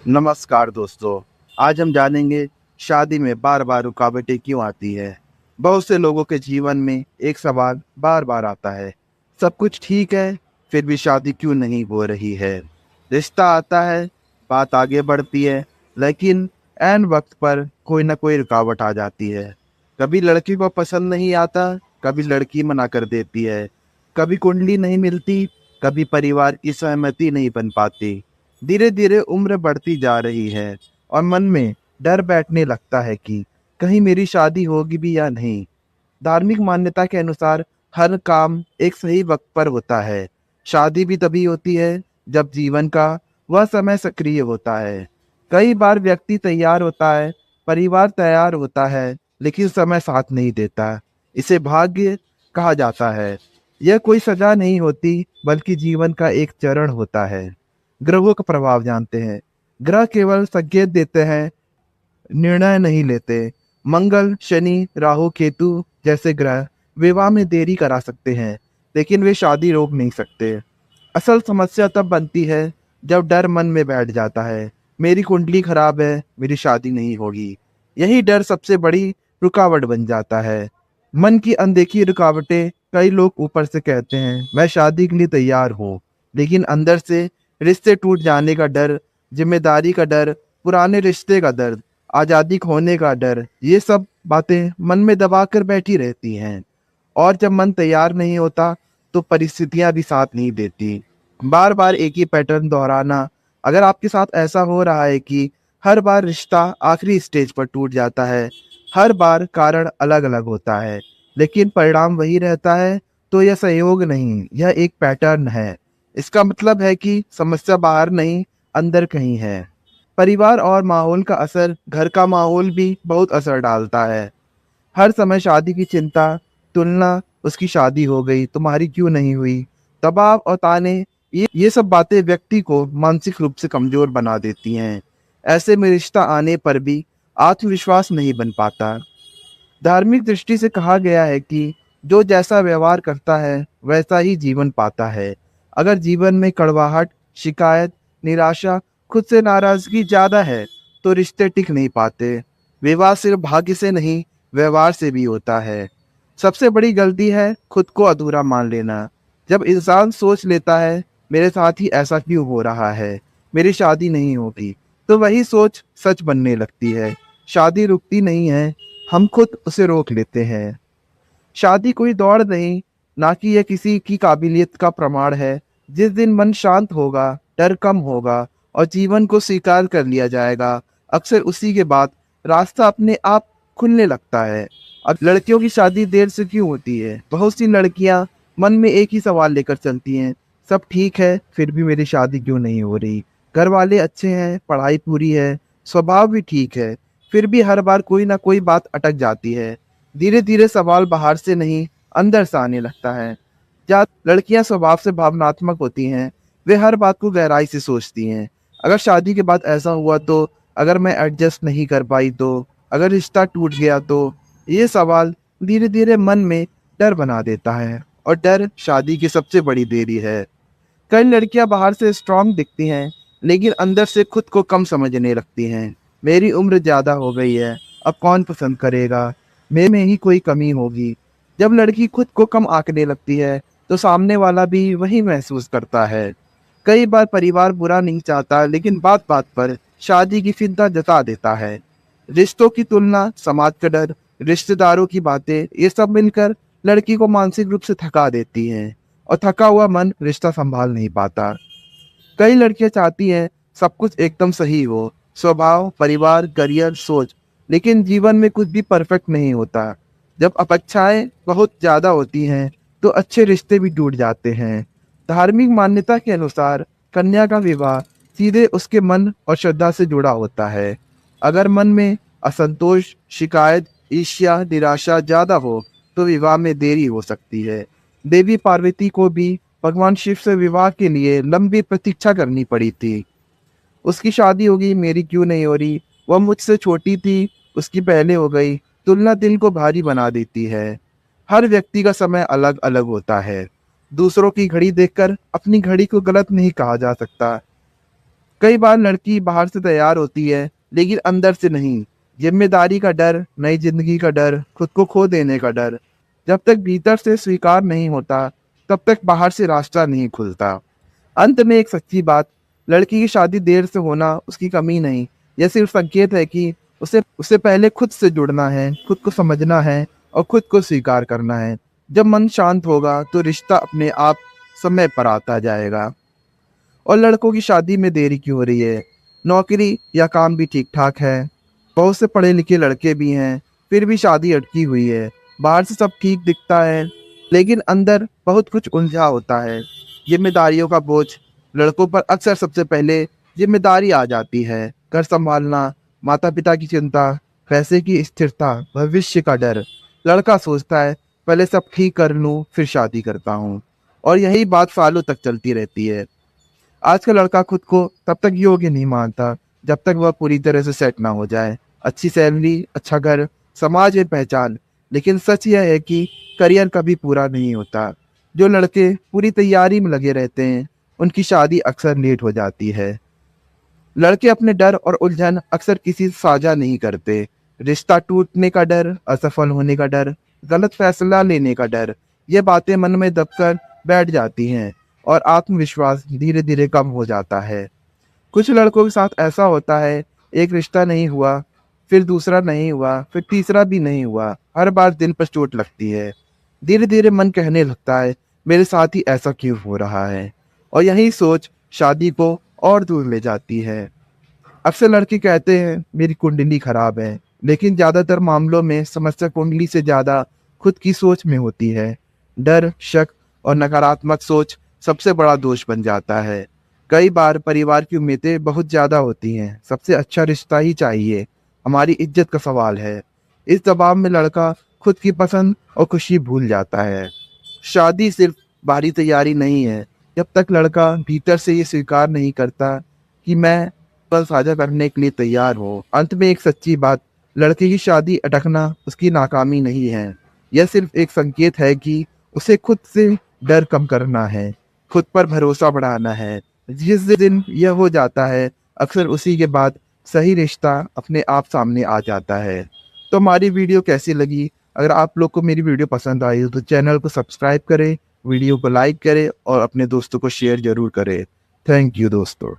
नमस्कार दोस्तों। आज हम जानेंगे शादी में बार बार रुकावटें क्यों आती है। बहुत से लोगों के जीवन में एक सवाल बार बार आता है, सब कुछ ठीक है फिर भी शादी क्यों नहीं हो रही है। रिश्ता आता है, बात आगे बढ़ती है, लेकिन ऐन वक्त पर कोई ना कोई रुकावट आ जाती है। कभी लड़की को पसंद नहीं आता, कभी लड़की मना कर देती है, कभी कुंडली नहीं मिलती, कभी परिवार की सहमति नहीं बन पाती। धीरे धीरे उम्र बढ़ती जा रही है और मन में डर बैठने लगता है कि कहीं मेरी शादी होगी भी या नहीं। धार्मिक मान्यता के अनुसार हर काम एक सही वक्त पर होता है। शादी भी तभी होती है जब जीवन का वह समय सक्रिय होता है। कई बार व्यक्ति तैयार होता है, परिवार तैयार होता है, लेकिन समय साथ नहीं देता। इसे भाग्य कहा जाता है। यह कोई सजा नहीं होती, बल्कि जीवन का एक चरण होता है। ग्रहों का प्रभाव जानते हैं। ग्रह केवल संकेत देते हैं, निर्णय नहीं लेते। मंगल, शनि, राहु, केतु जैसे ग्रह विवाह में देरी करा सकते हैं, लेकिन वे शादी रोक नहीं सकते। असल समस्या तब बनती है जब डर मन में बैठ जाता है, मेरी कुंडली खराब है, मेरी शादी नहीं होगी। यही डर सबसे बड़ी रुकावट बन जाता है। मन की अनदेखी रुकावटें। कई लोग ऊपर से कहते हैं मैं शादी के लिए तैयार हूँ, लेकिन अंदर से रिश्ते टूट जाने का डर, जिम्मेदारी का डर, पुराने रिश्ते का दर्द, आज़ादी खोने का डर, ये सब बातें मन में दबा कर बैठी रहती हैं। और जब मन तैयार नहीं होता तो परिस्थितियां भी साथ नहीं देती। बार बार एक ही पैटर्न दोहराना। अगर आपके साथ ऐसा हो रहा है कि हर बार रिश्ता आखिरी स्टेज पर टूट जाता है, हर बार कारण अलग अलग होता है, लेकिन परिणाम वही रहता है, तो यह संयोग नहीं, यह एक पैटर्न है। इसका मतलब है कि समस्या बाहर नहीं, अंदर कहीं है। परिवार और माहौल का असर। घर का माहौल भी बहुत असर डालता है। हर समय शादी की चिंता, तुलना, उसकी शादी हो गई तुम्हारी क्यों नहीं हुई, दबाव और ताने, ये सब बातें व्यक्ति को मानसिक रूप से कमजोर बना देती हैं। ऐसे में रिश्ता आने पर भी आत्मविश्वास नहीं बन पाता। धार्मिक दृष्टि से कहा गया है कि जो जैसा व्यवहार करता है वैसा ही जीवन पाता है। अगर जीवन में कड़वाहट, शिकायत, निराशा, खुद से नाराजगी ज्यादा है तो रिश्ते टिक नहीं पाते। विवाह सिर्फ भाग्य से नहीं, व्यवहार से भी होता है। सबसे बड़ी गलती है खुद को अधूरा मान लेना। जब इंसान सोच लेता है मेरे साथ ही ऐसा क्यों हो रहा है, मेरी शादी नहीं होगी, तो वही सोच सच बनने लगती है। शादी रुकती नहीं है, हम खुद उसे रोक लेते हैं। शादी कोई दौड़ नहीं, ना कि यह किसी की काबिलियत का प्रमाण है। जिस दिन मन शांत होगा, डर कम होगा और जीवन को स्वीकार कर लिया जाएगा, अक्सर उसी के बाद रास्ता अपने आप खुलने लगता है। अब लड़कियों की शादी देर से क्यों होती है? बहुत सी लड़कियां मन में एक ही सवाल लेकर चलती हैं, सब ठीक है फिर भी मेरी शादी क्यों नहीं हो रही। घर वाले अच्छे हैं, पढ़ाई पूरी है, स्वभाव भी ठीक है, फिर भी हर बार कोई ना कोई बात अटक जाती है। धीरे धीरे सवाल बाहर से नहीं, अंदर से आने लगता है। जहाँ लड़कियां स्वभाव से भावनात्मक होती हैं, वे हर बात को गहराई से सोचती हैं। अगर शादी के बाद ऐसा हुआ तो, अगर मैं एडजस्ट नहीं कर पाई तो, अगर रिश्ता टूट गया तो, ये सवाल धीरे धीरे मन में डर बना देता है। और डर शादी की सबसे बड़ी देरी है। कई लड़कियां बाहर से स्ट्रांग दिखती हैं, लेकिन अंदर से खुद को कम समझने लगती हैं। मेरी उम्र ज्यादा हो गई है, अब कौन पसंद करेगा, मेरे में ही कोई कमी होगी। जब लड़की खुद को कम आंकने लगती है तो सामने वाला भी वही महसूस करता है। कई बार परिवार बुरा नहीं चाहता, लेकिन बात बात पर शादी की चिंता जता देता है। रिश्तों की तुलना, समाज का डर, रिश्तेदारों की बातें, ये सब मिलकर लड़की को मानसिक रूप से थका देती हैं और थका हुआ मन रिश्ता संभाल नहीं पाता। कई लड़कियां चाहती हैं सब कुछ एकदम सही हो, स्वभाव, परिवार, करियर, सोच, लेकिन जीवन में कुछ भी परफेक्ट नहीं होता। जब अपेक्षाएं बहुत ज्यादा होती हैं तो अच्छे रिश्ते भी टूट जाते हैं। धार्मिक मान्यता के अनुसार कन्या का विवाह सीधे उसके मन और श्रद्धा से जुड़ा होता है। अगर मन में असंतोष, शिकायत, ईर्ष्या, निराशा ज्यादा हो तो विवाह में देरी हो सकती है। देवी पार्वती को भी भगवान शिव से विवाह के लिए लंबी प्रतीक्षा करनी पड़ी थी। उसकी शादी हो गई, मेरी क्यों नहीं हो रही, वह मुझसे छोटी थी, उसकी पहले हो गई। तुलना दिल को भारी बना देती है। हर व्यक्ति का समय अलग अलग होता है। दूसरों की घड़ी देखकर अपनी घड़ी को गलत नहीं कहा जा सकता। कई बार लड़की बाहर से तैयार होती है लेकिन अंदर से नहीं। जिम्मेदारी का डर, नई जिंदगी का डर, खुद को खो देने का डर। जब तक भीतर से स्वीकार नहीं होता तब तक बाहर से रास्ता नहीं खुलता। अंत में एक सच्ची बात, लड़की की शादी देर से होना उसकी कमी नहीं, यह सिर्फ संकेत है कि उसे उससे पहले खुद से जुड़ना है, खुद को समझना है और खुद को स्वीकार करना है। जब मन शांत होगा तो रिश्ता अपने आप समय पर आता जाएगा। और लड़कों की शादी में देरी क्यों हो रही है? नौकरी या काम भी ठीक ठाक है, बहुत से पढ़े लिखे लड़के भी हैं, फिर भी शादी अटकी हुई है। बाहर से सब ठीक दिखता है लेकिन अंदर बहुत कुछ उलझा होता है। जिम्मेदारियों का बोझ, लड़कों पर अक्सर सबसे पहले जिम्मेदारी आ जाती है। घर संभालना, माता पिता की चिंता, पैसे की स्थिरता, भविष्य का डर। लड़का सोचता है पहले सब ठीक कर लूं फिर शादी करता हूँ, और यही बात सालों तक चलती रहती है। आज का लड़का खुद को तब तक योग्य नहीं मानता जब तक वह पूरी तरह से सेट ना हो जाए। अच्छी सैलरी, अच्छा घर, समाज में पहचान। लेकिन सच यह है कि करियर कभी पूरा नहीं होता। जो लड़के पूरी तैयारी में लगे रहते हैं उनकी शादी अक्सर लेट हो जाती है। लड़के अपने डर और उलझन अक्सर किसी से साझा नहीं करते। रिश्ता टूटने का डर, असफल होने का डर, गलत फैसला लेने का डर, ये बातें मन में दबकर बैठ जाती हैं और आत्मविश्वास धीरे धीरे कम हो जाता है। कुछ लड़कों के साथ ऐसा होता है, एक रिश्ता नहीं हुआ, फिर दूसरा नहीं हुआ, फिर तीसरा भी नहीं हुआ। हर बार दिल पर चोट लगती है। धीरे धीरे मन कहने लगता है मेरे साथ ही ऐसा क्यों हो रहा है, और यही सोच शादी को और दूर ले जाती है। अक्सर लड़के कहते हैं मेरी कुंडली खराब है, लेकिन ज्यादातर मामलों में समस्या कुंडली से ज्यादा खुद की सोच में होती है। डर, शक और नकारात्मक सोच सबसे बड़ा दोष बन जाता है। कई बार परिवार की उम्मीदें बहुत ज्यादा होती हैं, सबसे अच्छा रिश्ता ही चाहिए, हमारी इज्जत का सवाल है। इस दबाव में लड़का खुद की पसंद और खुशी भूल जाता है। शादी सिर्फ बाहरी तैयारी नहीं है, जब तक लड़का भीतर से ये स्वीकार नहीं करता कि मैं पल साझा करने के लिए तैयार हो। अंत में एक सच्ची बात, लड़के की शादी अटकना उसकी नाकामी नहीं है, यह सिर्फ एक संकेत है कि उसे खुद से डर कम करना है, खुद पर भरोसा बढ़ाना है। जिस दिन यह हो जाता है अक्सर उसी के बाद सही रिश्ता अपने आप सामने आ जाता है। तो हमारी वीडियो कैसी लगी? अगर आप लोग को मेरी वीडियो पसंद आई हो तो चैनल को सब्सक्राइब करें, वीडियो को लाइक करें और अपने दोस्तों को शेयर जरूर करें। थैंक यू दोस्तों।